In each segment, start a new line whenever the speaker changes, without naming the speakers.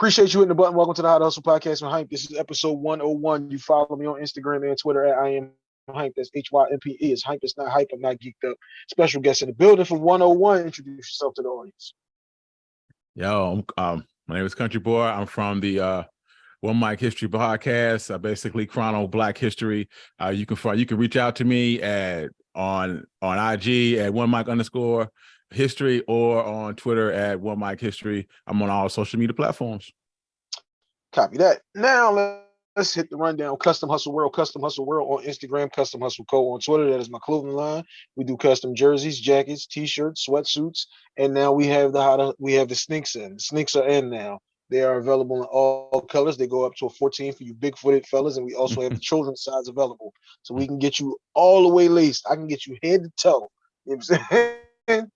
Appreciate you hitting the button. Welcome to the How to Hustle Podcast with Hype. This is episode 101. You follow me on Instagram and Twitter at I am Hype. That's HYMPE. It's Hype. It's not hype. I'm not geeked up. Special guest in the building for 101. Introduce yourself to the audience.
Yo, my name is Country Boy. I'm from the One Mic History Podcast. I basically chronicle Black history. You can reach out to me on IG at @1mic_history or on Twitter at 1mic_history. I'm on all social media platforms.
Copy that. Now let's hit the rundown. Custom Hustle World on Instagram, Custom Hustle Co. on Twitter. That is my clothing line. We do custom jerseys, jackets, t-shirts, sweatsuits, and now we have the sneaks in. The sneaks are in now. They are available in all colors. They go up to a 14 for you big-footed fellas, and we also have the children's size available. So we can get you all the way laced. I can get you head to toe. You know what I'm saying?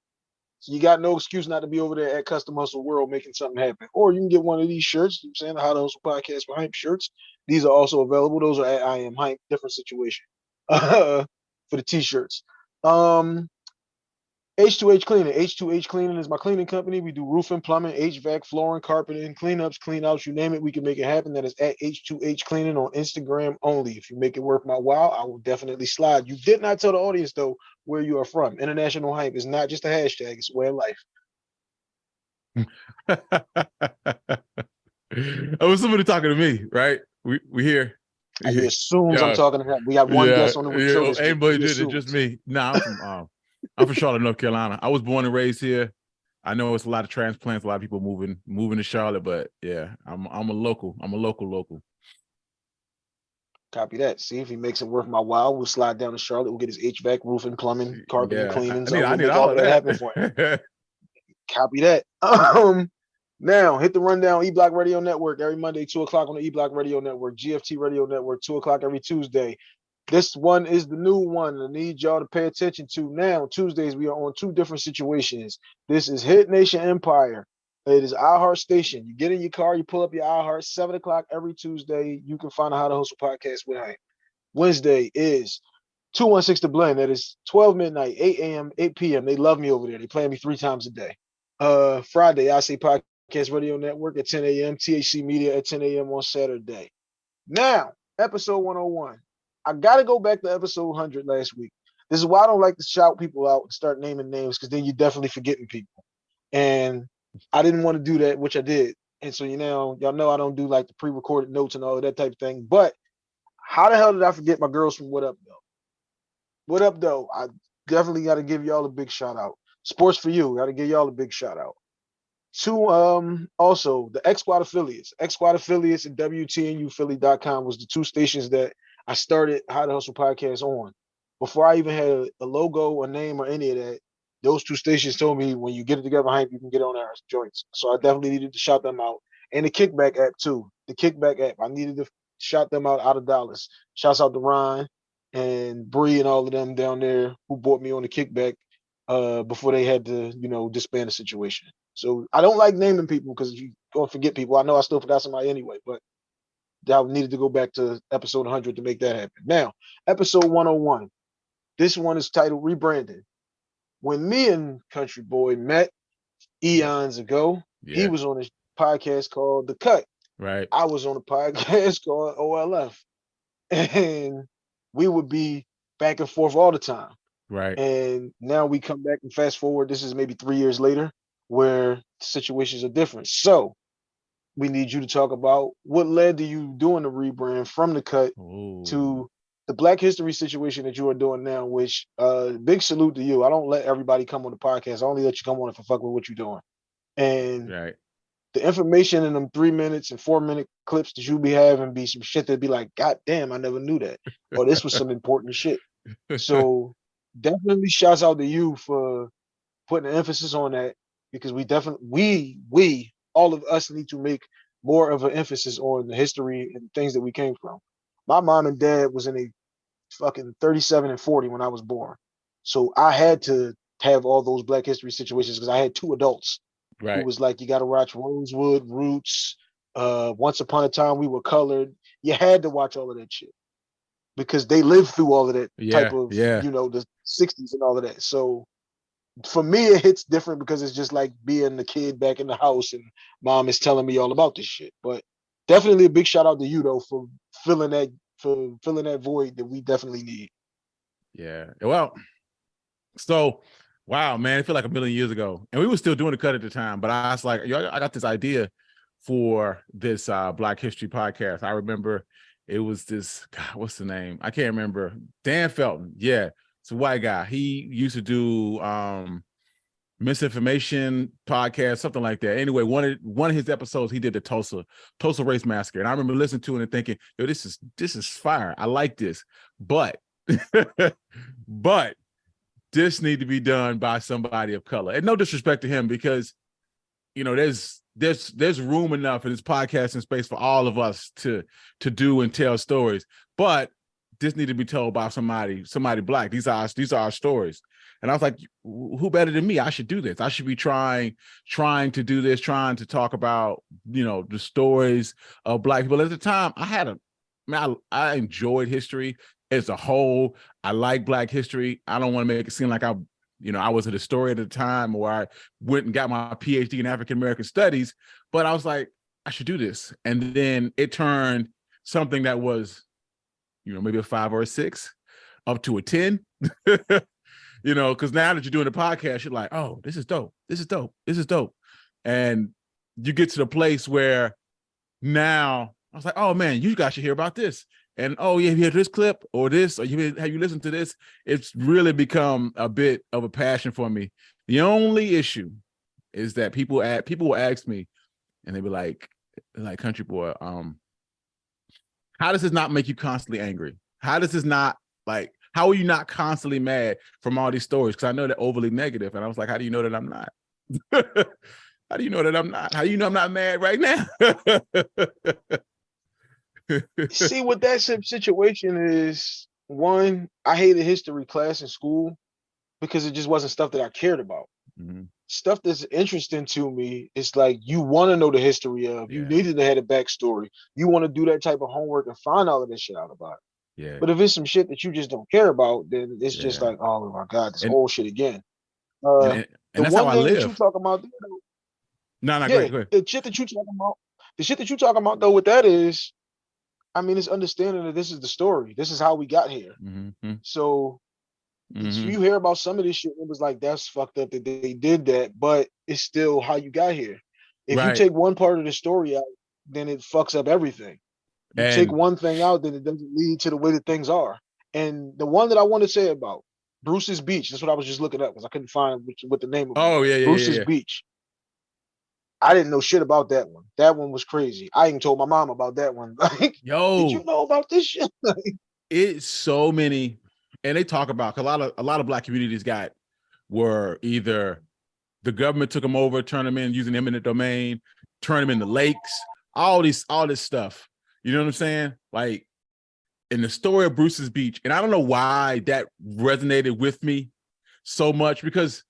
So you got no excuse not to be over there at Custom Hustle World making something happen. Or you can get one of these shirts, you know what I'm saying, the How to Hustle Podcast for Hype shirts. These are also available. Those are at I Am Hype, different situation for the t-shirts. H2H Cleaning. H2H Cleaning is my cleaning company. We do roofing, plumbing, HVAC, flooring, carpeting, cleanups, cleanouts, you name it, we can make it happen. That is at H2H Cleaning on Instagram only. If you make it worth my while, I will definitely slide. You did not tell the audience, though, where you are from. International Hype is not just a hashtag, it's a way of life.
Oh, somebody talking to me, right? We here.
I assume I'm talking to him. We got one guest on the show.
Anybody did it, just me. Nah, I'm from Charlotte, North Carolina. I was born and raised here. I know it's a lot of transplants, a lot of people moving to Charlotte, but yeah, I'm a local. I'm a local.
Copy that. See if he makes it worth my while. We'll slide down to Charlotte. We'll get his HVAC, roofing, plumbing, carpeting, cleaning.
I need all of that
happen for him. Copy that. Now hit the rundown. E-Block Radio Network every Monday, 2:00 on the E-Block Radio Network. GFT Radio Network, 2:00 every Tuesday. This one is the new one I need y'all to pay attention to. Now, Tuesdays, we are on two different situations. This is Hit Nation Empire. It is iHeart Station. You get in your car, you pull up your iHeart, 7:00 every Tuesday. You can find a How to Hustle Podcast with Hank. Wednesday is 216 The Blend. That is 12 midnight, 8 a.m., 8 p.m. They love me over there. They play me 3 times a day. Friday, I say Podcast Radio Network at 10 a.m., THC Media at 10 a.m. on Saturday. Now, episode 101. I got to go back to episode 100 last week. This is why I don't like to shout people out and start naming names, because then you're definitely forgetting people. And I didn't want to do that, which I did. And so y'all know I don't do like the pre-recorded notes and all of that type of thing. But how the hell did I forget my girls from What Up, Though? What Up, Though? I definitely got to give y'all a big shout out. Sports for You, got to give y'all a big shout out. Also the X Squad affiliates and WTNUphilly.com was the two stations that I started How to Hustle Podcast on. Before I even had a logo, a name, or any of that, those two stations told me when you get it together, Hype, you can get on our joints. So I definitely needed to shout them out. And the Kickback app too. The Kickback app. I needed to shout them out of Dallas. Shouts out to Ryan and Bree and all of them down there who bought me on the Kickback before they had to, disband the situation. So I don't like naming people because you don't forget people. I know I still forgot somebody anyway, but I needed to go back to episode 100 to make that happen. Now, episode 101. This one is titled Rebranding. When me and Country Boy met eons ago, he was on a podcast called The Cut.
Right.
I was on a podcast called OLF. And we would be back and forth all the time.
Right.
And now we come back and fast forward. This is maybe 3 years later where situations are different. So we need you to talk about what led to you doing the rebrand from The Cut to the Black History situation that you are doing now, which big salute to you. I don't let everybody come on the podcast. I only let you come on if I fuck with what you're doing. And the information in them 3 minutes and 4 minute clips that you be having be some shit that be like, God damn, I never knew that. Or this was some important shit. So definitely shouts out to you for putting an emphasis on that, because we all of us need to make more of an emphasis on the history and things that we came from. My mom and dad was in a fucking 37 and 40 when I was born. So I had to have all those Black history situations because I had 2 adults who was like, you got to watch Rosewood, Roots, Once Upon a Time We Were Colored. You had to watch all of that shit because they lived through all of that type of, the 60s and all of that. So for me, it hits different because it's just like being the kid back in the house and mom is telling me all about this shit. But definitely a big shout out to you though for filling that void that we definitely need.
Yeah. Well, so wow, man, it feel like a million years ago. And we were still doing the cut at the time, but I was like, yo, I got this idea for this Black History podcast. I remember it was this, God, what's the name? I can't remember. Dan Felton. Yeah. It's a white guy. He used to do misinformation podcast, something like that. Anyway, one of his episodes, he did the Tulsa Race Massacre. And I remember listening to it and thinking, yo, this is fire. I like this. But but this need to be done by somebody of color. And no disrespect to him, because there's room enough in this podcasting space for all of us to do and tell stories. But this need to be told by somebody Black. These are our stories. And I was like, who better than me? I should do this. I should be trying to do this, trying to talk about, the stories of Black people. At the time, I enjoyed history as a whole. I like Black history. I don't want to make it seem like I was a historian at the time, or I went and got my PhD in African American studies, but I was like, I should do this. And then it turned something that was, maybe a 5 or a 6 up to a 10, because now that you're doing the podcast, you're like, oh, this is dope. This is dope. This is dope. And you get to the place where now I was like, oh man, you guys should hear about this. And oh yeah, have you heard this clip or this, or have you listened to this? It's really become a bit of a passion for me. The only issue is that people will ask me, and they be like, Country Boy, how does this not make you constantly angry? How does this not, how are you not constantly mad from all these stories? Because I know they're overly negative. And I was like, how do you know that I'm not? How do you know that I'm not? How do you know I'm not mad right now?
See, what that situation is, one, I hated history class in school because it just wasn't stuff that I cared about.
Mm-hmm.
Stuff that's interesting to me is like, you want to know the history of, you needed to have a backstory. You want to do that type of homework and find all of this shit out about it.
Yeah.
But if it's some shit that you just don't care about, then it's just like, oh my God, this old shit again.
And that's how I live.
That you talking about,
Great.
The shit that you talking about though, with that is, I mean, it's understanding that this is the story. This is how we got here.
Mm-hmm.
So you hear about some of this shit, it was like, that's fucked up that they did that, but it's still how you got here. If you take one part of the story out, then it fucks up everything. You take one thing out, then it doesn't lead to the way that things are. And the one that I want to say about Bruce's Beach, that's what I was just looking up because I couldn't find what the name of it.
Oh, yeah.
Bruce's Beach. I didn't know shit about that one. That one was crazy. I even told my mom about that one. Like, yo, did you know about this shit?
It's so many, and they talk about, a lot of Black communities were either the government took them over, turned them in using eminent domain, turned them into lakes, all this stuff. You know what I'm saying? Like, in the story of Bruce's Beach, and I don't know why that resonated with me so much, because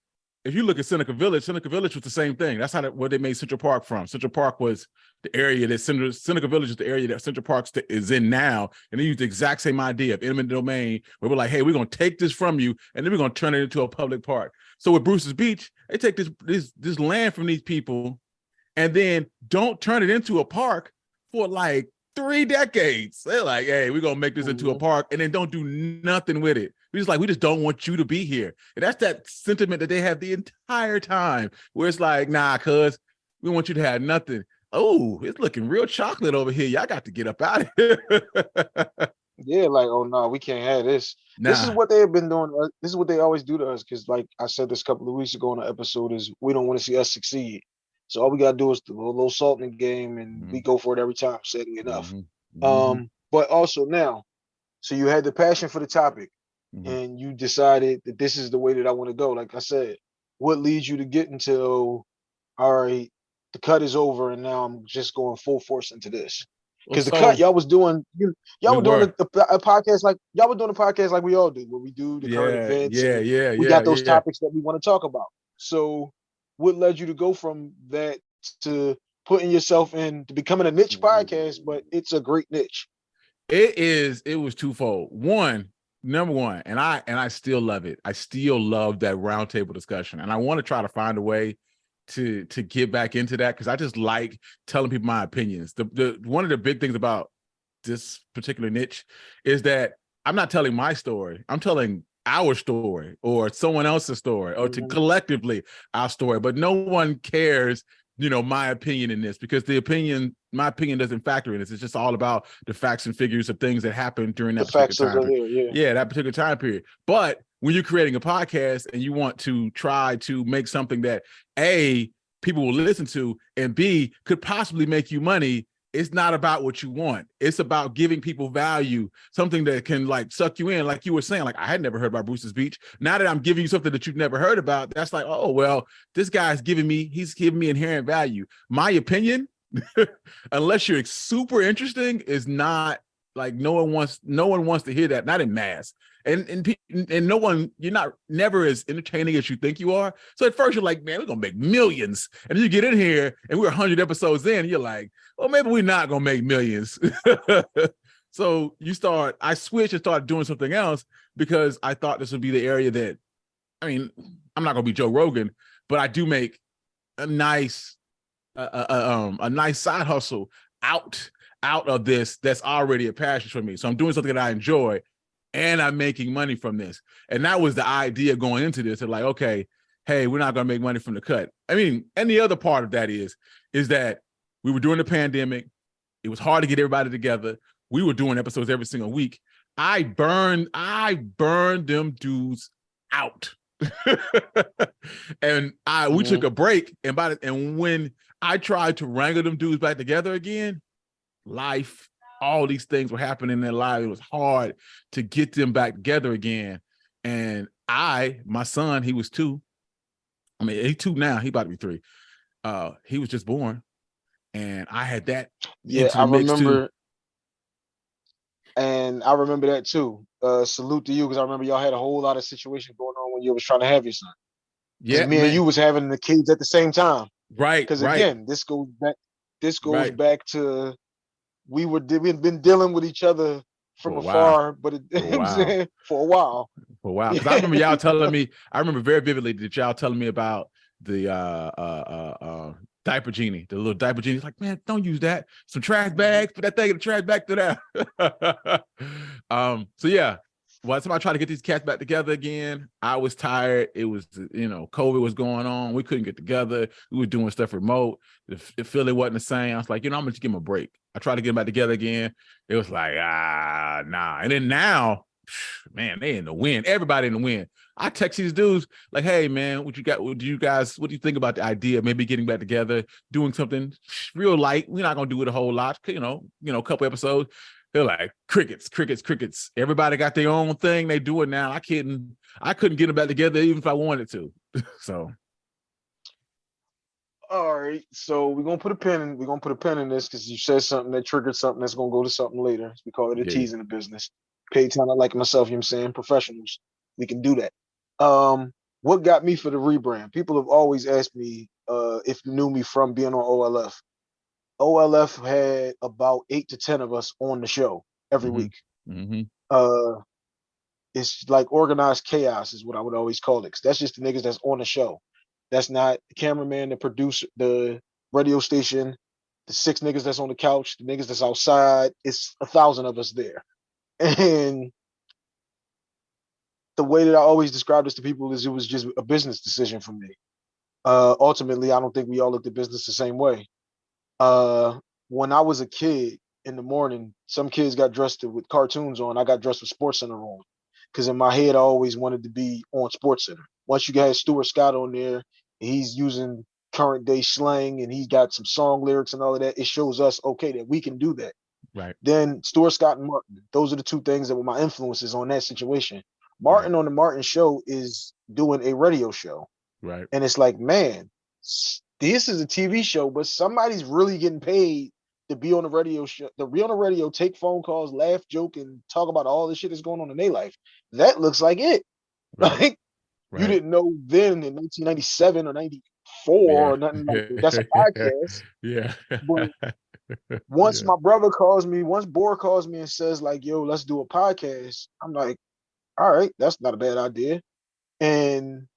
if you look at Seneca Village was the same thing. That's where they made Central Park from. Central Park was the area that Seneca Village is the area that Central Park is in now. And they used the exact same idea of eminent domain, where we're like, hey, we're going to take this from you, and then we're going to turn it into a public park. So with Bruce's Beach, they take this land from these people and then don't turn it into a park for like 3 decades. They're like, hey, we're going to make this into a park, and then don't do nothing with it. We just don't want you to be here. And that's that sentiment that they have the entire time, where it's like, nah, cuz we want you to have nothing. Oh, it's looking real chocolate over here. Y'all got to get up out of here.
Yeah, like, oh no, we can't have this. Nah. This is what they have been doing. This is what they always do to us. Because like I said this a couple of weeks ago on the episode, is we don't want to see us succeed. So all we gotta do is do a little salt in the game, and we go for it every time. Sadly enough. But also now, so you had the passion for the topic, and you decided that this is the way that I want to go. Like I said, what leads you to get until, all right, the cut is over, and now I'm just going full force into this? Because the cut y'all was doing, y'all were doing a podcast like y'all were doing a podcast like we all do, where we do the current events. We got those topics that we want to talk about. So what led you to go from that to putting yourself in to becoming a niche podcast? But it's a great niche.
It was twofold. One, number one, and I still love it. I still love that roundtable discussion, and I want to try to find a way to get back into that because I just like telling people my opinions. The one of the big things about this particular niche is that I'm not telling my story. I'm telling our story or someone else's story or to collectively our story, but no one cares, my opinion in this because my opinion doesn't factor in this. It's just all about the facts and figures of things that happened during that particular time period. Yeah, that particular time period. But when you're creating a podcast and you want to try to make something that A, people will listen to and B, could possibly make you money, it's not about what you want. It's about giving people value, something that can like suck you in. Like you were saying, like I had never heard about Bruce's Beach. Now that I'm giving you something that you've never heard about, that's like, oh, well, this guy's he's giving me inherent value. My opinion, unless you're super interesting, is not like no one wants to hear that, not in mass. And no one, you're never as entertaining as you think you are. So at first you're like, man, we're gonna make millions. And then you get in here and we're 100 episodes in, and you're like, well, maybe we're not gonna make millions. So I switched and started doing something else because I thought this would be the area that, I mean, I'm not gonna be Joe Rogan, but I do make a nice side hustle out of this that's already a passion for me. So I'm doing something that I enjoy and I'm making money from this. And that was the idea going into this. And like, okay, hey, we're not going to make money from the cut. I mean, and the other part of that is that we were during the pandemic. It was hard to get everybody together. We were doing episodes every single week. I burned them dudes out. And we took a break. And when I tried to wrangle them dudes back together again, life, all these things were happening in their lives. It was hard to get them back together again. And my son, he was 2. I mean, he's 2 now. He about to be 3. He was just born. And I had that.
Yeah, I remember. And I remember that too. Salute to you, because I remember y'all had a whole lot of situations going on when you was trying to have your son. Yeah, me and you was having the kids at the same time.
Right.
Because again, this goes back to we've been dealing with each other from afar, but for a while.
Because I remember y'all telling me, I remember very vividly that y'all telling me about the diaper genie, the little diaper genie. It's like, man, don't use that. Some trash bags, put that thing in the trash back to that. So yeah, once somebody tried to get these cats back together again, I was tired. It was, COVID was going on. We couldn't get together. We were doing stuff remote. The feeling wasn't the same. I was like, I'm gonna just give them a break. I tried to get them back together again. It was like, nah. And then now, man, they in the wind. Everybody in the wind. I text these dudes like, hey man, what do you think about the idea of maybe getting back together, doing something real light? We're not gonna do it a whole lot, a couple episodes. They're like, crickets. Everybody got their own thing they do it now. I couldn't get them back together even if I wanted to. So
all right, so we're gonna put a pin in this because you said something that triggered something that's gonna go to something later. We call it a tease in the business. Paid time, I like myself, you know what I'm saying? Professionals, we can do that. What got me for the rebrand? People have always asked me if you knew me from being on OLF. OLF had about 8 to 10 of us on the show every week. It's like organized chaos is what I would always call it, because that's just the niggas that's on the show. That's not the cameraman, the producer, the radio station, the 6 niggas that's on the couch, the niggas that's outside. It's 1,000 of us there. And the way that I always describe this to people is it was just a business decision for me. Ultimately, I don't think we all looked at business the same way. When I was a kid in the morning, some kids got dressed with cartoons on. I got dressed with SportsCenter on, because in my head, I always wanted to be on SportsCenter. Once you got Stuart Scott on there, he's using current day slang and he's got some song lyrics and all of that. It shows us, okay, that we can do that.
Right.
Then Stuart Scott and Martin, those are the 2 things that were my influences on that situation. Martin on the Martin show is doing a radio show.
Right.
And it's like, man, this is a TV show, but somebody's really getting paid to be on the radio show, to be on the radio, take phone calls, laugh, joke, and talk about all the shit that's going on in their life. That looks like it. Like, you didn't know then in 1997 or 94 or nothing like that. That's a podcast.
Yeah.
But once my brother calls me, once Boar calls me and says like, yo, let's do a podcast, I'm like, all right, that's not a bad idea. And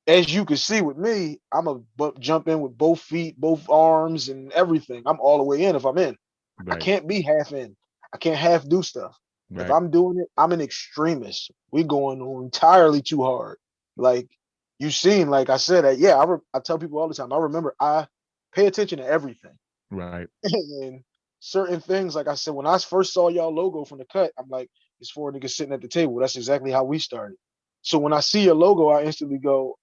as you can see with me, I'm a jump in with both feet, both arms, and everything. I'm all the way in if I'm in. I
Right.
can't be half in. I can't half do stuff. If
Right.
I'm doing it, I'm an extremist. We're going entirely too hard. Like you seen, like I said, yeah, I tell people all the time. I remember I pay attention to everything.
Right.
And certain things, like I said, when I first saw y'all logo from the cut, I'm like, it's four niggas sitting at the table. That's exactly how we started. So when I see your logo, I instantly go,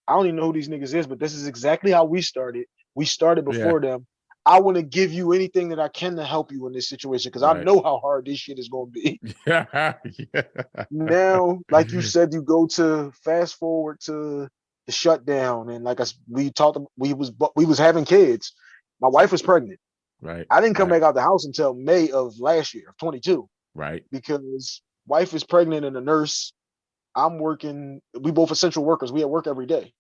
I don't even know who these niggas is, but this is exactly how we started. We started
Yeah.
before them. I want to give you anything that I can to help you in this situation because I
Right.
know how hard this shit is going to be.
Yeah. Yeah.
Now, like you said, you go to fast forward to the shutdown, and like we talked, we was having kids. My wife was pregnant.
Right.
I didn't come
Right.
back out the house until May of last year, of 22,
Right.
because wife is pregnant and a nurse. I'm working. We both essential workers. We at work every day,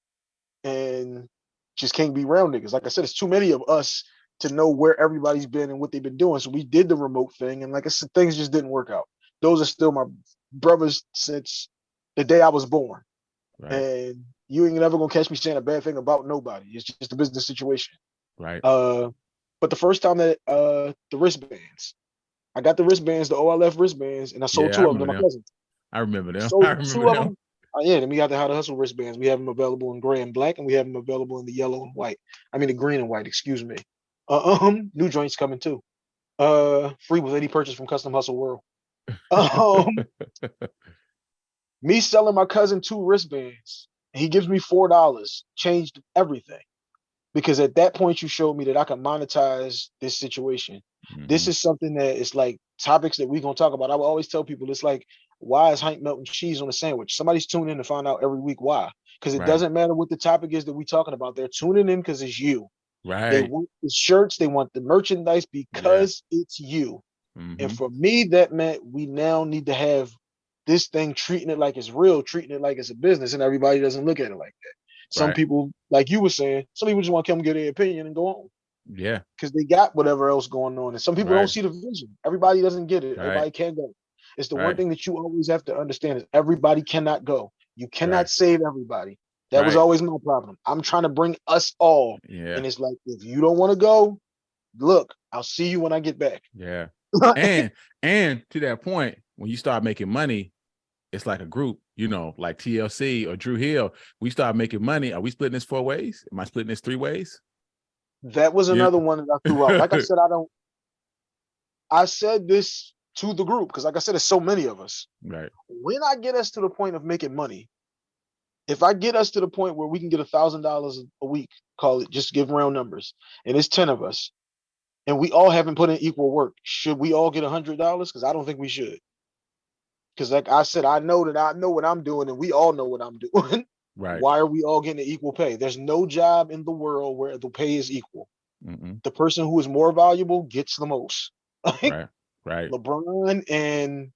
and just can't be around niggas. Like I said, it's too many of us to know where everybody's been and what they've been doing. So we did the remote thing, and like I said, things just didn't work out. Those are still my brothers since the day I was born,
Right.
and you ain't never gonna catch me saying a bad thing about nobody. It's just a business situation.
Right.
Uh, but the first time that the wristbands, I got the wristbands, the OLF wristbands, and I sold
Yeah, I
two of them to
remember
my
them.
cousin.
I remember them. I
Sold
remember
two of
them.
them. Yeah, then we got the How to Hustle wristbands. We have them available in gray and black, and we have them available in the yellow and white. I mean, the green and white. Excuse me. New joints coming too. Free with any purchase from Custom Hustle World. Um, me selling my cousin two wristbands. He gives me $4. Changed everything because at that point you showed me that I can monetize this situation. This
Hmm.
is something that is like topics that we're gonna talk about. I will always tell people it's like, why is Hank melting cheese on a sandwich? Somebody's tuning in to find out every week why. Because it
Right.
doesn't matter what the topic is that we're talking about. They're tuning in because it's you. They
Right.
want the shirts, they want the merchandise
Yeah.
because it's you. And
Hmm.
for me, that meant we now need to have this thing treating it like it's real, treating it like it's a business, and everybody doesn't look at it like that. Some
Right.
people, like you were saying, some people just want to come get their opinion and go on
Yeah.
because they got whatever else going on. And some people don't
Right.
see the vision. Everybody doesn't get it.
Right.
Everybody can't go. It's the one
Right.
thing that you always have to understand is everybody cannot go. You cannot
Right.
save everybody. That was
Right.
always my problem. I'm trying to bring us all.
Yeah.
And it's like, if you don't want to go, look, I'll see you when I get back.
Yeah. And to that point, when you start making money, it's like a group, like TLC or Drew Hill. We start making money. Are we splitting this 4 ways? Am I splitting this 3 ways?
That was
Yeah.
another one that I threw out. Like I said, I said this to the group because, like I said, there's so many of us.
Right.
When I get us to the point of making money, if I get us to the point where we can get $1,000 a week, call it, just give round numbers, and it's 10 of us, and we all haven't put in equal work, should we all get $100? Because I don't think we should. Because, like I said, I know that I know what I'm doing, and we all know what I'm doing.
Right.
Why are we all getting equal pay? There's no job in the world where the pay is equal.
Mm-mm.
The person who is more valuable gets the most. Like
Right. Right.
LeBron and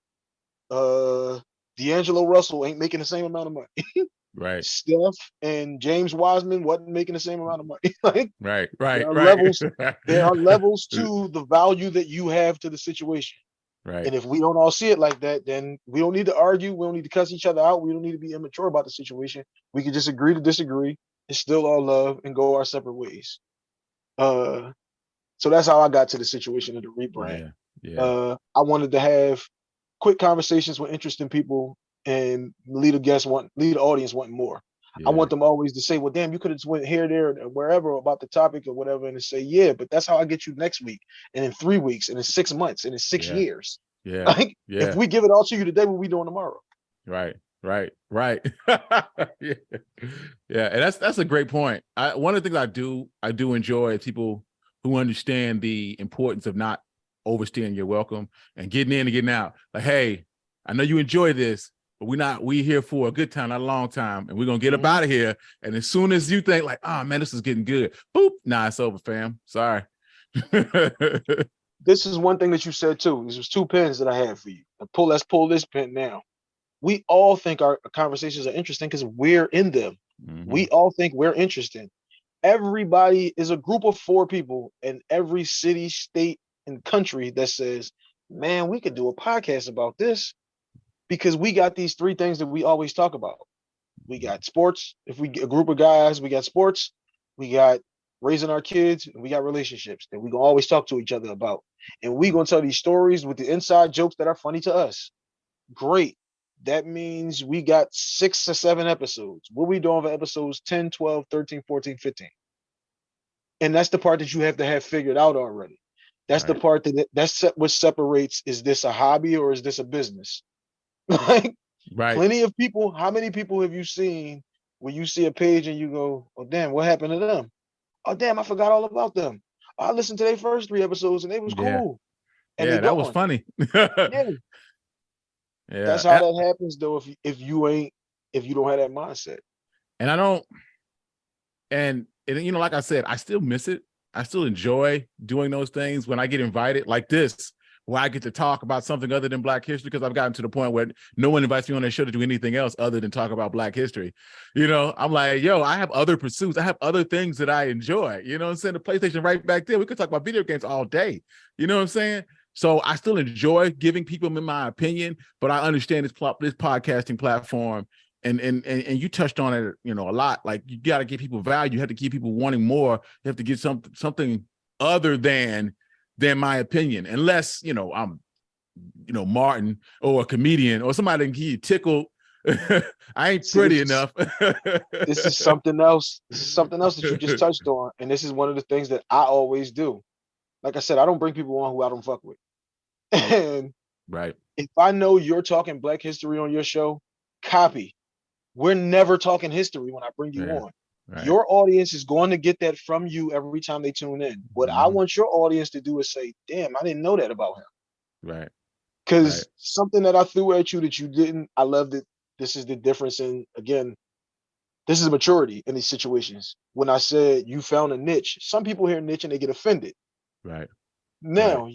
D'Angelo Russell ain't making the same amount of money.
Right.
Steph and James Wiseman wasn't making the same amount of money. Like
Right.
there
Right.
are
Right.
levels, there are levels to the value that you have to the situation.
Right.
And if we don't all see it like that, then we don't need to argue. We don't need to cuss each other out. We don't need to be immature about the situation. We can just agree to disagree. It's still all love and go our separate ways. Uh, so that's how I got to the situation of the rebrand.
Yeah. Yeah.
I wanted to have quick conversations with interesting people and lead the audience wanting more. I
Yeah.
want them always to say, well, damn, you could have just went here, there, and wherever about the topic or whatever, and to say, yeah, but that's how I get you next week, and in 3 weeks, and in 6 months, and in six
Yeah.
years.
Yeah.
Like, if
Yeah.
we give it all to you today, what we doing tomorrow?
Right. Right. Right. Yeah. Yeah. And that's a great point. One of the things I do enjoy is people who understand the importance of not overstaying your welcome and getting in and getting out. Like, hey, I know you enjoy this, but we here for a good time, not a long time, and we're gonna get up out of here. And as soon as you think like, oh man, this is getting good, boop, nah, it's over, fam. Sorry.
This is one thing that you said too. These was two pens that I had for you. Let's pull this pen now. We all think our conversations are interesting because we're in them.
Hmm.
We all think we're interesting. Everybody is a group of four people in every city, state, and country that says, man, we could do a podcast about this. because we got these three things that we always talk about. We got sports. If we get a group of guys, we got sports, we got raising our kids, and we got relationships that we gonna always talk to each other about. And we gonna tell these stories with the inside jokes that are funny to us. Great. That means we got 6 or 7 episodes. What we doing for episodes 10, 12, 13, 14, 15? And that's the part that you have to have figured out already. That's the
Right.
part that's what separates, is this a hobby or is this a business? Like,
Right.
plenty of people, how many people have you seen where you see a page and you go, oh damn, what happened to them? Oh damn, I forgot all about them. I listened to their first 3 episodes and they was
Yeah.
cool. And they
Yeah. That was
gone.
funny.
Yeah.
Yeah.
That's how that happens though, if you don't have that mindset.
And I don't, and like I said, I still miss it. I still enjoy doing those things when I get invited like this, where I get to talk about something other than Black history, because I've gotten to the point where no one invites me on their show to do anything else other than talk about Black history. I'm like, yo, I have other pursuits. I have other things that I enjoy. You know what I'm saying? The PlayStation right back there, we could talk about video games all day. You know what I'm saying? So I still enjoy giving people my opinion, but I understand this podcasting platform. And you touched on it, a lot. Like, you got to give people value. You have to keep people wanting more. You have to get something other than my opinion. Unless, I'm, Martin or a comedian or somebody that can get you tickled. I ain't
See,
pretty enough.
this is something else. This is something else that you just touched on. And this is one of the things that I always do. Like I said, I don't bring people on who I don't fuck with. And
Right.
if I know you're talking Black history on your show, copy. We're never talking history when I bring you
Yeah.
on.
Right.
Your audience is going to get that from you every time they tune in. What I want your audience to do is say, damn, I didn't know that about him.
Right.
Because something that I threw at you that you didn't, I loved it. This is the difference in, again, this is maturity in these situations. When I said you found a niche, some people hear niche and they get offended.
Right.
Now,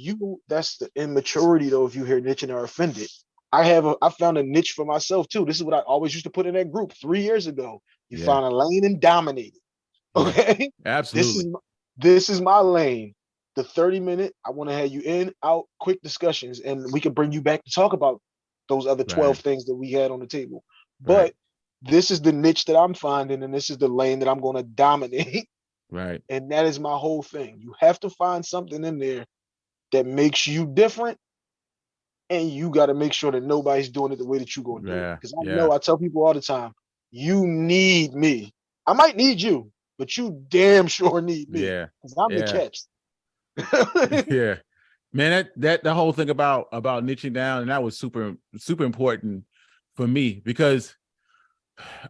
that's the immaturity though, if you hear niche and are offended. I found a niche for myself too. This is what I always used to put in that group 3 years ago. You found a lane and dominate it. Okay.
Absolutely.
This is my lane. The 30-minute, I want to have you in, out, quick discussions, and we can bring you back to talk about those other 12 things that we had on the table. But this is the niche that I'm finding, and this is the lane that I'm going to dominate.
Right.
And that is my whole thing. You have to find something in there that makes you different, and you got to make sure that nobody's doing it the way that you're going to do it. Because I tell people all the time, you need me. I might need you, but you damn sure need me.
Yeah.
Because I'm the catch.
Yeah. Man, that the whole thing about niching down, and that was super, super important for me, because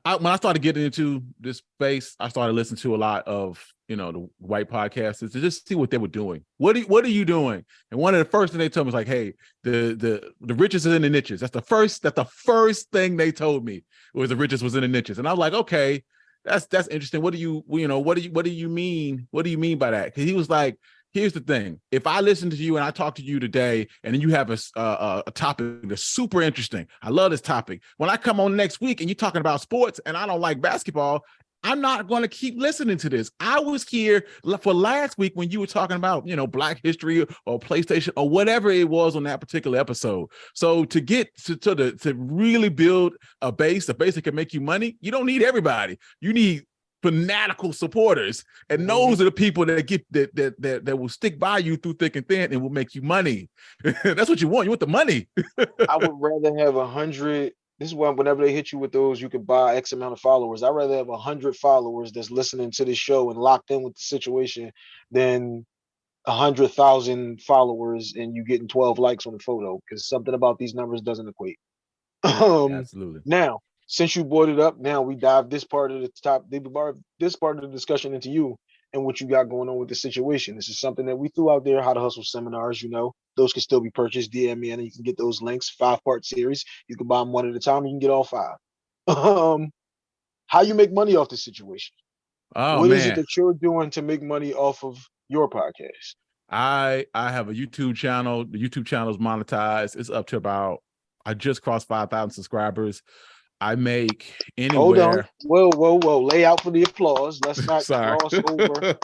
when I started getting into this space, I started listening to a lot of, the white podcasters to just see what they were doing. What are you doing? And one of the first things they told me was like, hey, the riches is in the niches. That's the first thing they told me, was the riches was in the niches. And I was like, okay, that's interesting. What do you mean? What do you mean by that? Because he was like, here's the thing. If I listen to you and I talk to you today, and then you have a topic that's super interesting, I love this topic. When I come on next week and you're talking about sports and I don't like basketball, I'm not going to keep listening to this. I was here for last week when you were talking about, Black history or PlayStation or whatever it was on that particular episode. So to get to really build a base that can make you money, you don't need everybody. You need fanatical supporters, and those are the people that get that will stick by you through thick and thin and will make you money. That's what you want. You want the money.
I would rather have 100. This is why whenever they hit you with those, you can buy X amount of followers. I'd rather have 100 followers that's listening to this show and locked in with the situation than 100,000 followers and you getting 12 likes on the photo, because something about these numbers doesn't equate.
Absolutely.
Now, since you brought it up, now we dive this part of the discussion into you and what you got going on with the situation. This is something that we threw out there, how to hustle seminars. Those can still be purchased. DM me and you can get those links. 5-part series. You can buy them one at a time. You can get all 5. How you make money off this situation?
Oh,
what is it
man.
that you're doing to make money off of your podcast?
I have a YouTube channel. The YouTube channel is monetized. It's up to I just crossed 5,000 subscribers. I make
Hold on.
anywhere.
Whoa. Lay out for the applause. Let's not
Sorry.
gloss over.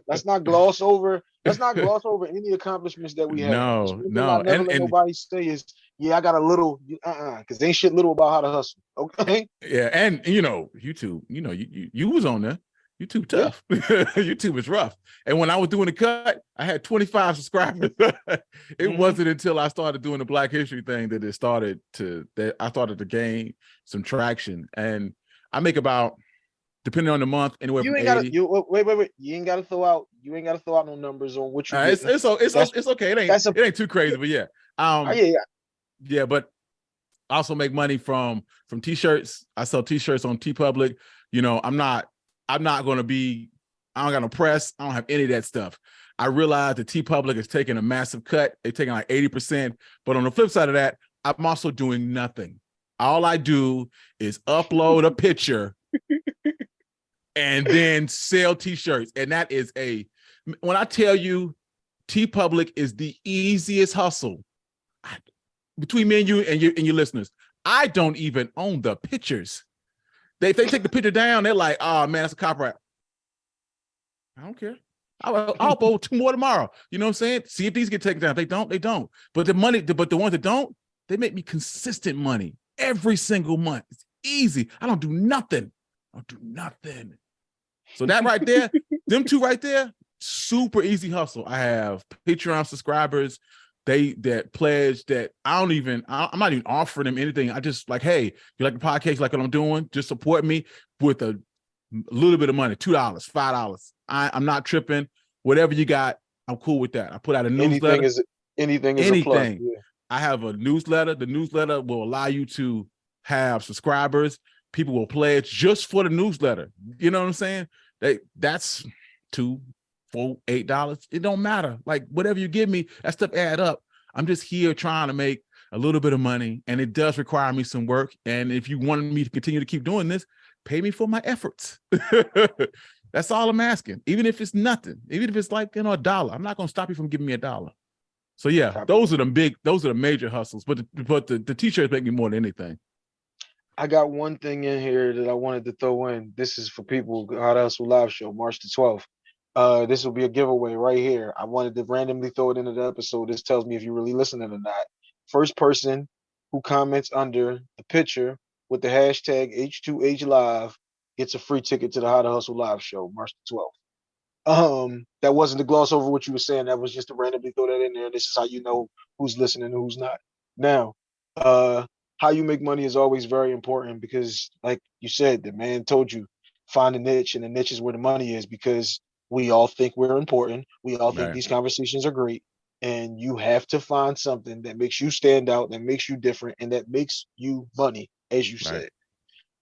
Let's not gloss over. Let's not gloss over any accomplishments that we have. That's
No,
one thing I
no.
never let
And
nobody say is, yeah, I got a little, because ain't shit little about how to hustle. Okay.
yeah, and YouTube, you was on there. YouTube
Yeah.
tough. YouTube is rough. And when I was doing the cut, I had 25 subscribers. It wasn't until I started doing the Black History thing that I started to gain some traction. And I make about, depending on the month, anywhere
You
from
ain't gotta
80.
wait. You ain't gotta throw out no numbers on what you
It's
getting.
it's okay.
That's a
It ain't too crazy, but yeah.
yeah.
Yeah, but I also make money from t-shirts. I sell t-shirts on TeePublic. I'm not going to be, I don't got no press. I don't have any of that stuff. I realize that TeePublic is taking a massive cut. They're taking like 80%. But on the flip side of that, I'm also doing nothing. All I do is upload a picture and then sell t-shirts. And that is when I tell you TeePublic is the easiest hustle between me and you and your listeners. I don't even own the pictures. If they take the picture down, they're like, oh man, that's a copyright. I don't care. I'll upload 2 more tomorrow. You know what I'm saying? See if these get taken down. If they don't, they don't. But the ones that don't, they make me consistent money every single month. It's easy. I don't do nothing. So that right there, them two right there, super easy hustle. I have Patreon subscribers. That pledge that I'm not even offering them anything. I just like, hey, you like the podcast, you like what I'm doing, just support me with a little bit of money, $2, $5. I'm not tripping. Whatever you got, I'm cool with that. I put out a newsletter.
Anything is a plus. Yeah.
I have a newsletter. The newsletter will allow you to have subscribers. People will pledge just for the newsletter. You know what I'm saying? That's $2, $4, $8. It don't matter. Like whatever you give me, that stuff add up. I'm just here trying to make a little bit of money, and it does require me some work. And if you wanted me to continue to keep doing this, pay me for my efforts. That's all I'm asking. Even if it's nothing, even if it's like $1, I'm not gonna stop you from giving me $1. So yeah, those are the major hustles. But the t-shirts make me more than anything.
I got one thing in here that I wanted to throw in. This is for people, How to Hustle Live Show, March the 12th. This will be a giveaway right here. I wanted to randomly throw it into the episode. This tells me if you're really listening or not. First person who comments under the picture with the hashtag H2H gets a free ticket to the How to Hustle Live Show, March the 12th. That wasn't to gloss over what you were saying. That was just to randomly throw that in there. This is how you know who's listening and who's not. Now, how you make money is always very important because, like you said, the man told you, find a niche, and the niche is where the money is because we all think we're important. We all think these conversations are great. And you have to find something that makes you stand out, that makes you different, and that makes you money, as you said.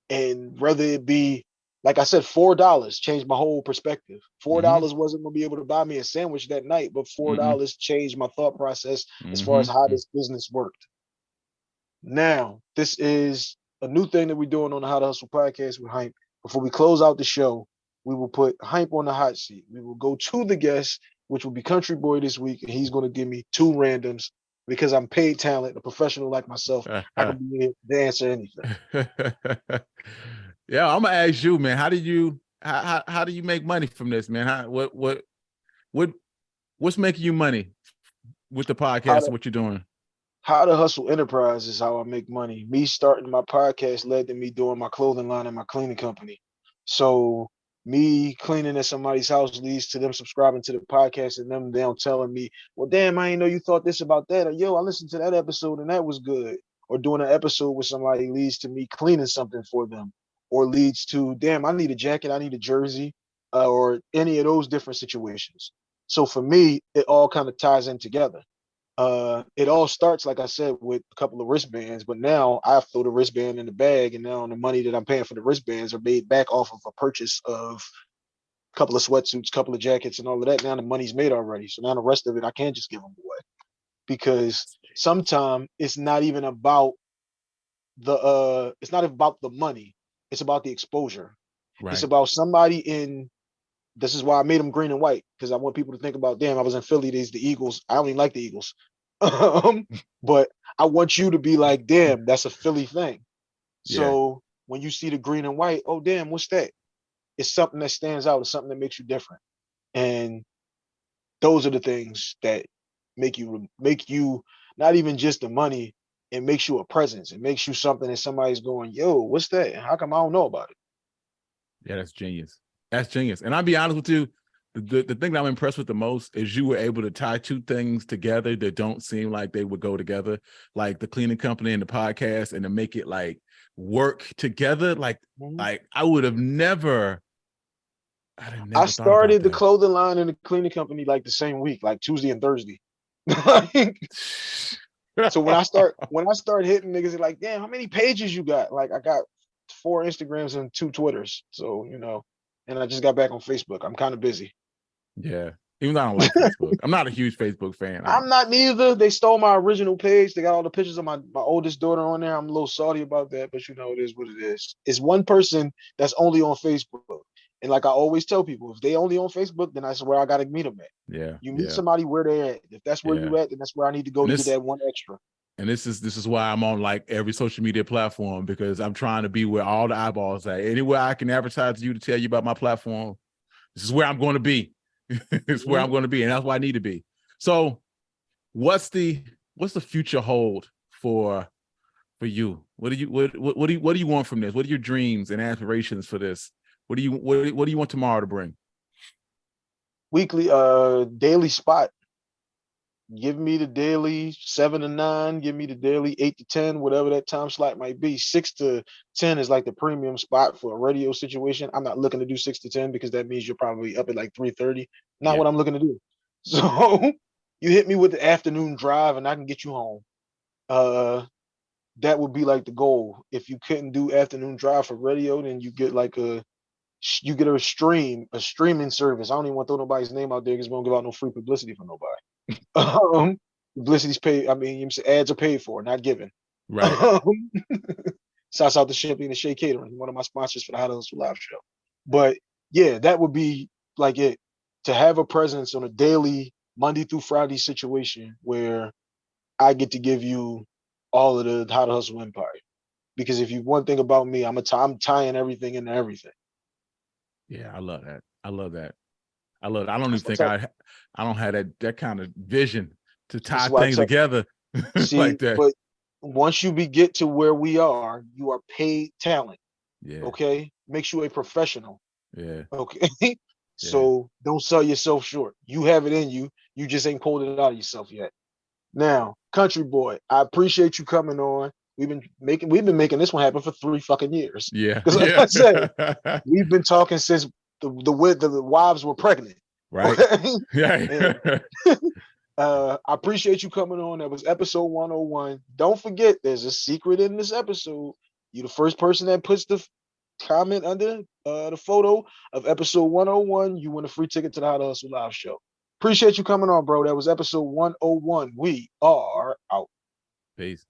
And whether it be, like I said, $4 changed my whole perspective. $4 wasn't going to be able to buy me a sandwich that night, but $4 changed my thought process as far as how this business worked. Now, this is a new thing that we're doing on the How to Hustle podcast with Hype. Before we close out the show, we will put Hype on the hot seat. We will go to the guest, which will be Country Boy this week, and he's going to give me 2 randoms because I'm paid talent, a professional like myself. I can be here to answer anything.
Yeah, I'm gonna ask you, man. How do you make money from this, man? What's making you money with the podcast and what you're doing?
How to Hustle Enterprise is how I make money. Me starting my podcast led to me doing my clothing line and my cleaning company. So me cleaning at somebody's house leads to them subscribing to the podcast and them telling me, well, damn, I didn't know you thought this about that. Or, yo, I listened to that episode and that was good. Or doing an episode with somebody leads to me cleaning something for them. Or leads to, damn, I need a jacket, I need a jersey, or any of those different situations. So for me, it all kind of ties in together. It all starts, like I said, with a couple of wristbands, but now I throw the wristband in the bag, and now the money that I'm paying for the wristbands are made back off of a purchase of a couple of sweatsuits, couple of jackets, and all of that. Now the money's made already, so now the rest of it I can't just give them away because sometimes it's not even about the money, it's about the exposure. It's about somebody in. This is why I made them green and white, because I want people to think about, damn, I was in Philly, there's the Eagles. I don't even like the Eagles. But I want you to be like, damn, that's a Philly thing. So when you see the green and white, oh damn, what's that? It's something that stands out. It's something that makes you different. And those are the things that make you not even just the money. It makes you a presence. It makes you something that somebody's going, yo, what's that? How come I don't know about it?
Yeah, that's genius. That's genius. And I'll be honest with you, the thing that I'm impressed with the most is you were able to tie two things together that don't seem like they would go together, like the cleaning company and the podcast, and to make it like work together. Like I would have never.
I
thought about
started the
that.
clothing line and the cleaning company like the same week, like Tuesday and Thursday. So when I start hitting niggas, like, damn, how many pages you got? Like, I got 4 Instagrams and 2 Twitters. So, and I just got back on Facebook. I'm kind of busy.
Yeah. Even though I don't like Facebook. I'm not a huge Facebook fan.
I'm not neither. They stole my original page. They got all the pictures of my oldest daughter on there. I'm a little salty about that, but it is what it is. It's one person that's only on Facebook. And like I always tell people, if they only on Facebook, then that's where I gotta meet them at.
Yeah.
You meet somebody where they're at. If that's where you at, then that's where I need to go to get that one extra.
And this is why I'm on like every social media platform, because I'm trying to be where all the eyeballs are. Anywhere I can advertise to you to tell you about my platform, this is where I'm going to be. It's where I'm going to be, and that's where I need to be. So, what's the future hold for you? What do you want from this? What are your dreams and aspirations for this? What do you want tomorrow to bring?
Weekly, daily spot. Give me the daily 7 to 9. Give me the daily 8 to 10, whatever that time slot might be. 6 to 10 is like the premium spot for a radio situation. I'm not looking to do 6 to 10 because that means you're probably up at like 3:30. Not what I'm looking to do. So you hit me with the afternoon drive and I can get you home. That would be like the goal. If you couldn't do afternoon drive for radio, then you get like a streaming service. I don't even want to throw nobody's name out there because we don't give out no free publicity for nobody. Publicity's paid. I mean, ads are paid for, not given.
Right.
Shouts out to Shipley and the Shea Catering, one of my sponsors for the How to Hustle Live show. But yeah, that would be like it, to have a presence on a daily Monday through Friday situation where I get to give you all of the How to Hustle empire. Because if you one thing about me, I'm tying everything into everything.
Yeah, I love that. I love that. I don't even think I don't have that kind of vision to tie things together like that.
But once you get to where we are, you are paid talent.
Yeah.
Okay. Makes you a professional.
Yeah.
Okay. So don't sell yourself short. You have it in you. You just ain't pulled it out of yourself yet. Now, Country Boy, I appreciate you coming on. We've been making this one happen for 3 fucking years.
Yeah.
Because like I said, we've been talking since the wives were pregnant.
Right. Yeah.
I appreciate you coming on. That was episode 101. Don't forget, there's a secret in this episode. You're the first person that puts the comment under the photo of episode 101. You win a free ticket to the How to Hustle Live show. Appreciate you coming on, bro. That was episode 101. We are out.
Peace.